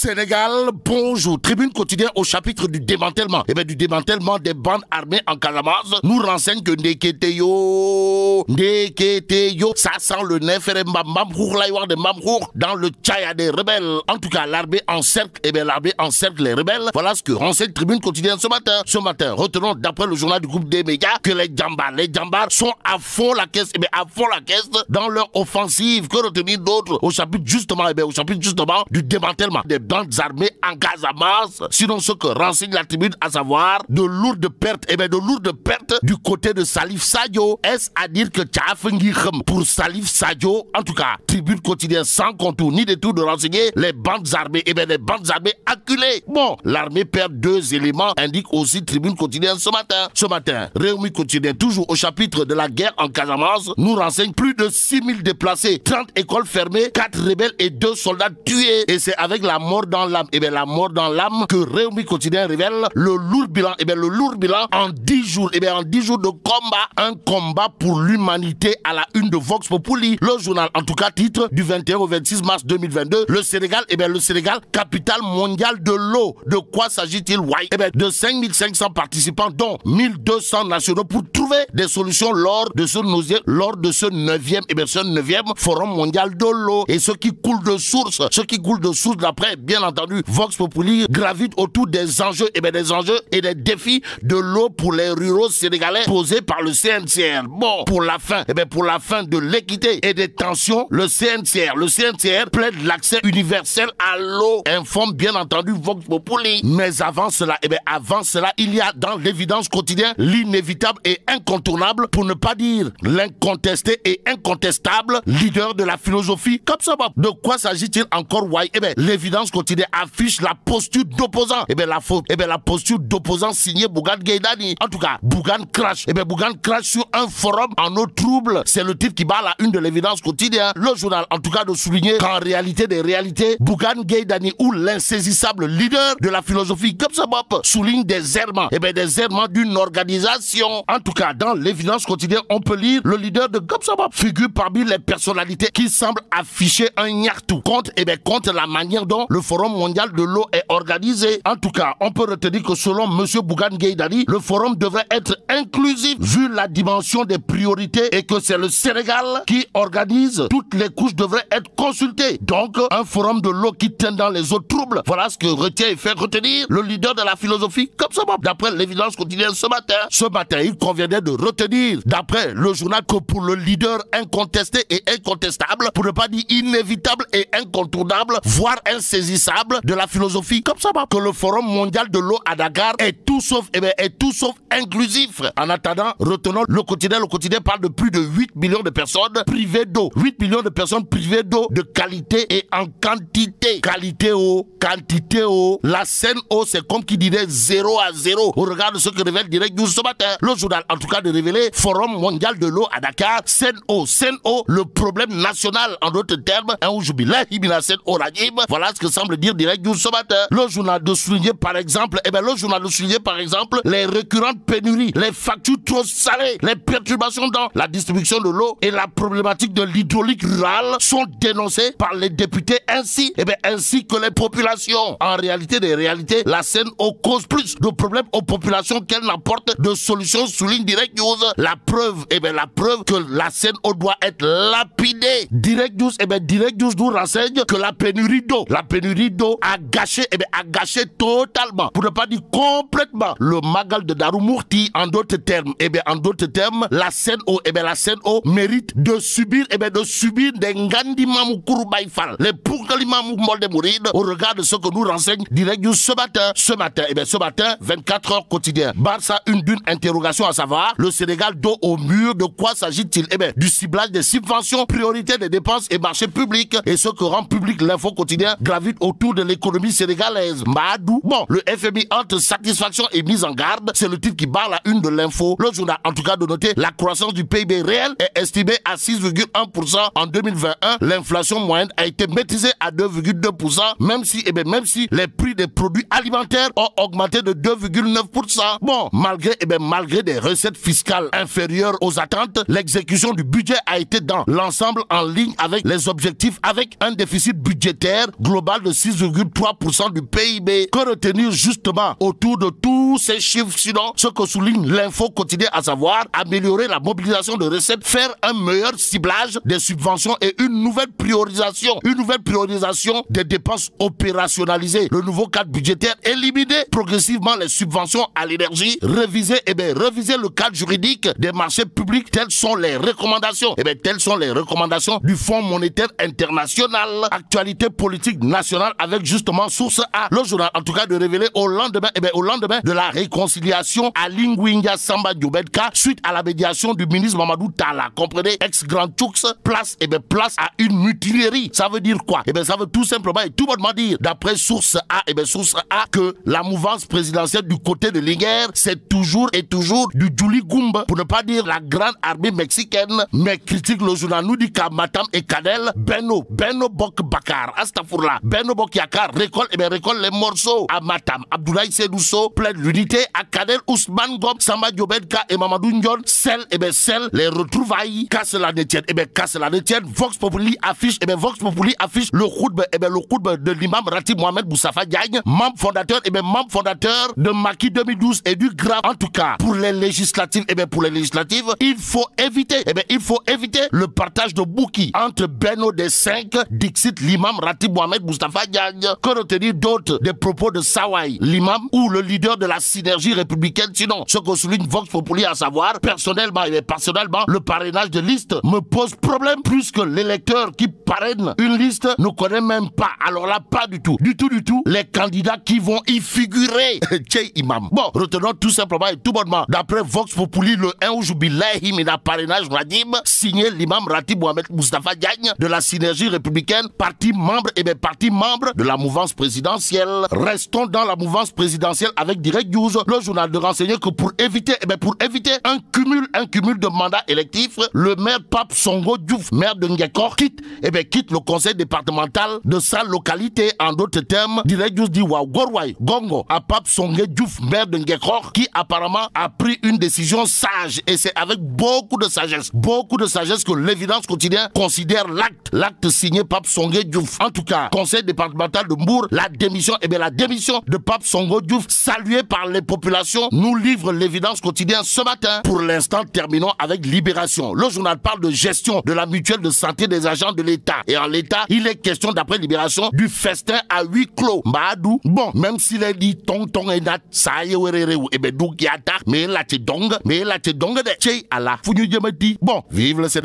Sénégal, bonjour. Tribune quotidienne au chapitre du démantèlement. Eh bien, du démantèlement des bandes armées en Casamance nous renseigne que Ndeketeyo, ça sent le nef et dans le Tchaya des rebelles. En tout cas, l'armée encercle, l'armée encercle les rebelles. Voilà ce que renseigne Tribune quotidienne ce matin. Ce matin, retenons d'après le journal du groupe des médias que les Djambars sont à fond la caisse, à fond la caisse dans leur offensive. Que retenir d'autres au chapitre justement, du démantèlement des bandes armées en Casamance. Sinon ce que renseigne la Tribune, à savoir de lourdes pertes, du côté de Salif Sadio. Est-ce à dire que pour Salif Sadio, en tout cas, Tribune quotidienne sans contour ni détour de renseigner les bandes armées, les bandes armées acculées. Bon, l'armée perd 2 éléments, indique aussi Tribune quotidienne ce matin. Ce matin, Réumi quotidien, toujours au chapitre de la guerre en Casamance, nous renseigne plus de 6000 déplacés, 30 écoles fermées, 4 rebelles et 2 soldats tués. Et c'est avec la mort dans l'âme, la mort dans l'âme que Réumi quotidien révèle le lourd bilan, en 10 jours, en 10 jours de combat, un combat pour l'humanité à la une de Vox Populi. Le journal, en tout cas, titre du 21 au 26 mars 2022, le Sénégal, le Sénégal, capitale mondiale de l'eau. De quoi s'agit-il? De 5500 participants, dont 1200 nationaux pour trouver des solutions lors de ce 9e forum mondial de l'eau. Et ce qui coule de source, d'après, bien entendu, Vox Populi gravite autour des enjeux, des enjeux et des défis de l'eau pour les ruraux sénégalais posés par le CNCR. Bon, pour la fin de l'équité et des tensions, le CNCR plaide l'accès universel à l'eau, informe bien entendu Vox Populi. Mais avant cela, il y a dans l'évidence quotidienne l'inévitable et incontournable, pour ne pas dire l'incontesté et incontestable leader de la philosophie comme ça. De quoi s'agit-il encore? L'évidence quotidienne affiche la posture d'opposant. La posture d'opposant signée Bougane Gueye Dany. En tout cas, Bougane crache. Bougane crache sur un forum en eau trouble. C'est le titre qui bat la une de l'évidence quotidienne. Le journal, en tout cas, de souligner qu'en réalité des réalités, Bougane Gueye Dany, ou l'insaisissable leader de la philosophie comme ça, souligne des errements. des errements d'une organisation. En tout cas, dans l'évidence quotidienne, on peut lire le leader de Gopsabab figure parmi les personnalités qui semblent afficher un nyartou contre la manière dont le Forum mondial de l'eau est organisé. En tout cas, on peut retenir que selon M. Bougane Gueye Dany, le forum devrait être inclusif vu la dimension des priorités et que c'est le Sénégal qui organise. Toutes les couches devraient être consultées. Donc, un forum de l'eau qui tient dans les eaux troubles. Voilà ce que retient et fait retenir le leader de la philosophie Gopsabab. D'après l'évidence quotidienne ce matin, il conviendrait de retenir, d'après le journal, que pour le leader incontesté et incontestable, pour ne pas dire inévitable et incontournable, voire insaisissable de la philosophie Gopsabab, que le Forum mondial de l'eau à Dakar est tout sauf inclusif. En attendant, retenons le quotidien. Le quotidien parle de plus de 8 millions de personnes privées d'eau. 8 millions de personnes privées d'eau de qualité et en quantité. Qualité eau. La Seine eau, c'est comme qui dirait 0 à 0. Au regard de ce que révèle Direct News ce matin. Le journal, en tout cas, de révéler Forum mondial de l'eau à Dakar. Seine eau, le problème national, en d'autres termes, voilà ce que semble dire Direct News ce matin. Le journal de souligner par exemple, les récurrentes pénuries, les factures trop salées, les perturbations dans la distribution de l'eau et la problématique de l'hydraulique rurale sont dénoncées par les députés ainsi que les populations. En réalité des réalités, la Seine eau cause plus de problèmes aux populations qu'elle n'apporte de solutions, souligne Direct News. La preuve que la Seine eau doit être lapidée. Direct News nous renseigne que la pénurie d'eau a gâché totalement, pour ne pas dire complètement, le Magal de Darumourti. En d'autres termes, la Seine eau mérite de subir des Ngandimamou Kouroubaïfal, les Poukalimamou Molde Mouride, au regard de ce que nous renseigne Direct News ce matin, 24 heures quotidien. Barça, d'une interrogation, à savoir, le Sénégal dos au mur. De quoi s'agit-il? Du ciblage des subventions, priorité des dépenses et marchés publics. Et ce que rend public l'info quotidien gravite autour de l'économie sénégalaise. Mbadou. Bon, le FMI entre satisfaction et mise en garde, c'est le titre qui barre la une de l'info. Le journal, en tout cas, de noter la croissance du PIB réel est estimée à 6,1% en 2021. L'inflation moyenne a été maîtrisée à 2,2%, même si les prix des produits alimentaires ont augmenté de 2,9%. Bon, malgré des recettes fiscales inférieures aux attentes, l'exécution du budget a été dans l'ensemble en ligne avec les objectifs, avec un déficit budgétaire global de de 6,3% du PIB. Que retenir justement autour de tous ces chiffres, sinon ce que souligne l'info quotidien, à savoir améliorer la mobilisation de recettes, faire un meilleur ciblage des subventions et une nouvelle priorisation des dépenses opérationnalisées. Le nouveau cadre budgétaire, éliminer progressivement les subventions à l'énergie, réviser le cadre juridique des marchés publics. Telles sont les recommandations. Telles sont les recommandations du Fonds monétaire international. Actualité politique nationale avec justement Source A, le journal en tout cas de révéler au lendemain de la réconciliation à Lingwinga Samba Diobedka suite à la médiation du ministre Mamadou Talla. Comprenez, ex-grand Tchoux, place à une mutinerie. Ça veut dire quoi? Ça veut tout simplement et tout bonnement dire, d'après Source A, que la mouvance présidentielle du côté de l'Iguerre, c'est toujours du Djouli Goumba, pour ne pas dire la grande armée mexicaine. Mais critique le journal nous dit qu'à Matam et Kanel, Benno Bok Bakar, Astafourla, Benno Bok Yakar récolte les morceaux. À Matam, Abdoulaye Sedousso plaide l'unité. À Kanel, Ousmane Gom, Samba Diobedka et Mamadou Ndion scellent les retrouvailles. Qu'à cela ne tienne, Vox Populi affiche le khutba de l'imam Ratib Mohamed Boussafa Diagne, membre fondateur de Maki 2012 et du GRAP. En tout cas, pour les législatives, il faut éviter le partage de bouquis entre Benno des 5, Dixit l'imam Ratib Mohamed Boussafa Diagne. Que retenir d'autres des propos de Sawai, l'imam ou le leader de la synergie républicaine? Sinon, ce que souligne Vox Populi, à savoir, personnellement, le parrainage de liste me pose problème, plus que l'électeur qui parraine une liste ne connaît même pas. Alors là, pas du tout, les candidats qui vont y figurer. Tchè imam. Bon, retenons tout simplement et tout bonnement, d'après Vox Populi, le 1 août jubilaï mina parrainage Radim, signé l'imam Ratib Mohamed Moustapha Diagne de la synergie républicaine, parti membre de la mouvance présidentielle. Restons dans la mouvance présidentielle avec Direct News, le journal de renseigner que pour éviter un cumul de mandats électifs, le maire Pape Songo Diouf, maire de Ngekor, quitte le conseil départemental de sa localité. En d'autres termes, Direct News dit waouh, Gorway, Gongo, à Pape Songo Diouf, maire de Ngekor, qui apparemment a pris une décision sage, et c'est avec beaucoup de sagesse que l'évidence quotidien considère l'acte signé Pape Songo Diouf. En tout cas, conseil départemental de Mbour, la démission de Pape Songo Diouf, saluée par les populations, nous livre l'évidence quotidien ce matin. Pour l'instant, terminons avec Libération. Le journal parle de gestion de la mutuelle de santé des agents de l'État. Et en l'État, il est question, d'après Libération, du festin à huis clos. Mbadou, bon, même s'il est dit tong et nat, ça y est, douk yata, mais là t'es dong de Tchè Allah. Bon, vive le Sénégal.